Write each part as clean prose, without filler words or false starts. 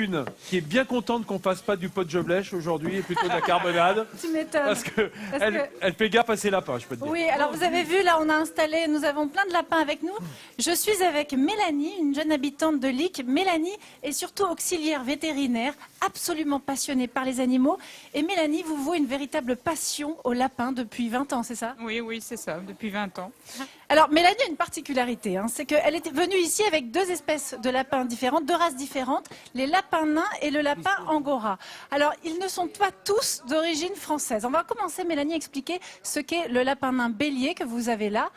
une qui est bien contente qu'on fasse pas du pot de blèche aujourd'hui, et plutôt de la carbonade. Tu m'étonnes. Parce que elle fait gaffe à ses lapins, je peux te dire. Oui, alors vous avez vu, là on a installé, nous avons plein de lapins avec nous. Je suis avec Mélanie, une jeune habitante de Licques. Mélanie est surtout auxiliaire vétérinaire, absolument passionnée par les animaux. Et Mélanie, vous vouez une véritable passion aux lapins depuis 20 ans, c'est ça? Oui, oui, c'est ça, depuis 20 ans. Alors Mélanie a une particularité, c'est qu'elle était venue ici avec deux espèces de lapins différentes, deux races différentes, les lapins nains et le lapin angora. Alors ils ne sont pas tous d'origine française. On va commencer, Mélanie, à expliquer ce qu'est le lapin nain bélier que vous avez là.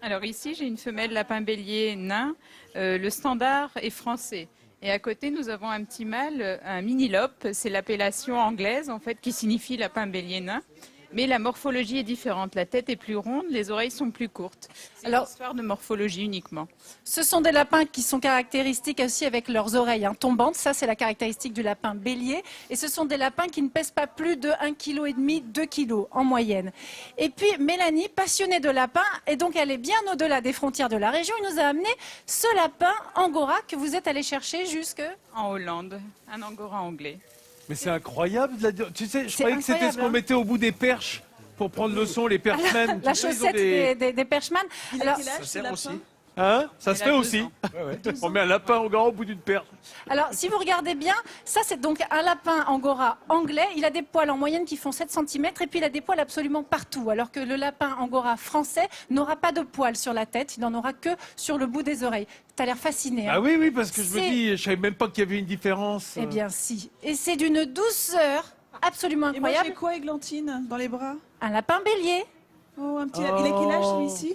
Alors ici, j'ai une femelle lapin bélier nain. Le standard est français. Et à côté, nous avons un petit mâle, un minilope. C'est l'appellation anglaise, en fait, qui signifie lapin bélier nain. Mais la morphologie est différente. La tête est plus ronde, les oreilles sont plus courtes. C'est une histoire de morphologie uniquement. Ce sont des lapins qui sont caractéristiques aussi avec leurs oreilles tombantes. Ça, c'est la caractéristique du lapin bélier. Et ce sont des lapins qui ne pèsent pas plus de 1,5 kg, 2 kg en moyenne. Et puis, Mélanie, passionnée de lapins, et donc elle est bien au-delà des frontières de la région, il nous a amené ce lapin angora que vous êtes allé chercher jusque... En Hollande, un angora anglais. Mais c'est incroyable. Tu sais, je croyais que c'était ce qu'on mettait au bout des perches pour prendre le son, les perchemans. La chaussette des perchemans. Alors, ça sert aussi. Hein, ça se fait aussi. On met un lapin angora au bout d'une perche. Alors, si vous regardez bien, ça c'est donc un lapin angora anglais. Il a des poils en moyenne qui font 7 cm et puis il a des poils absolument partout. Alors que le lapin angora français n'aura pas de poils sur la tête, il n'en aura que sur le bout des oreilles. T'as l'air fasciné. Ah oui, parce que je me dis, je savais même pas qu'il y avait une différence. Eh bien si. Et c'est d'une douceur absolument incroyable. Et moi j'ai quoi, Églantine, dans les bras? Un lapin bélier. Oh, un petit... Il a quel âge celui-ci?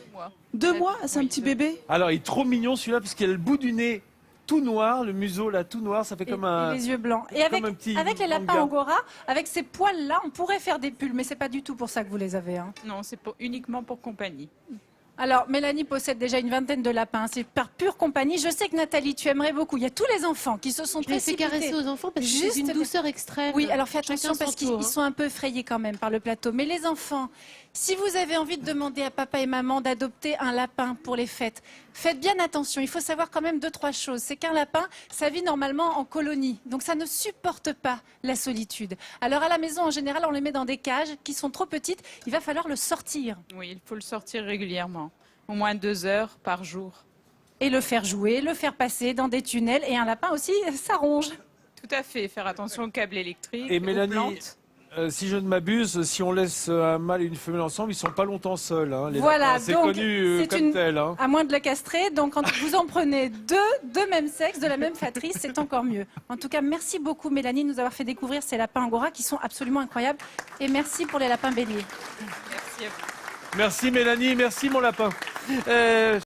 2 mois, c'est un petit bébé. Alors, il est trop mignon celui-là, parce qu'il a le bout du nez tout noir, le museau là tout noir, ça fait comme un... Et les yeux blancs. Et avec les lapins angora, avec ces poils-là, on pourrait faire des pulls, mais c'est pas du tout pour ça que vous les avez. Non, c'est uniquement pour compagnie. Alors, Mélanie possède déjà une vingtaine de lapins. C'est par pure compagnie. Je sais que Nathalie, tu aimerais beaucoup. Il y a tous les enfants qui se sont précipités. Je caresser aux enfants parce que c'est une douceur extrême. Oui, alors fais attention parce qu'ils sont un peu effrayés quand même par le plateau. Mais les enfants, si vous avez envie de demander à papa et maman d'adopter un lapin pour les fêtes, faites bien attention. Il faut savoir quand même 2-3 choses. C'est qu'un lapin, ça vit normalement en colonie. Donc ça ne supporte pas la solitude. Alors à la maison, en général, on les met dans des cages qui sont trop petites. Il va falloir le sortir. Oui, il faut le sortir régulièrement. Au moins 2 heures par jour. Et le faire jouer, le faire passer dans des tunnels. Et un lapin aussi, ça ronge. Tout à fait, faire attention aux câbles électriques, et aux Mélanie, plantes. Si je ne m'abuse, si on laisse un mâle et une femelle ensemble, ils sont pas longtemps seuls. Les voilà, lapins. C'est donc connu comme tel. À moins de le castrer, donc quand vous en prenez deux même sexe, de la même fratrie, c'est encore mieux. En tout cas, merci beaucoup Mélanie de nous avoir fait découvrir ces lapins angora qui sont absolument incroyables. Et merci pour les lapins béliers. Merci à vous. Merci Mélanie, merci mon lapin.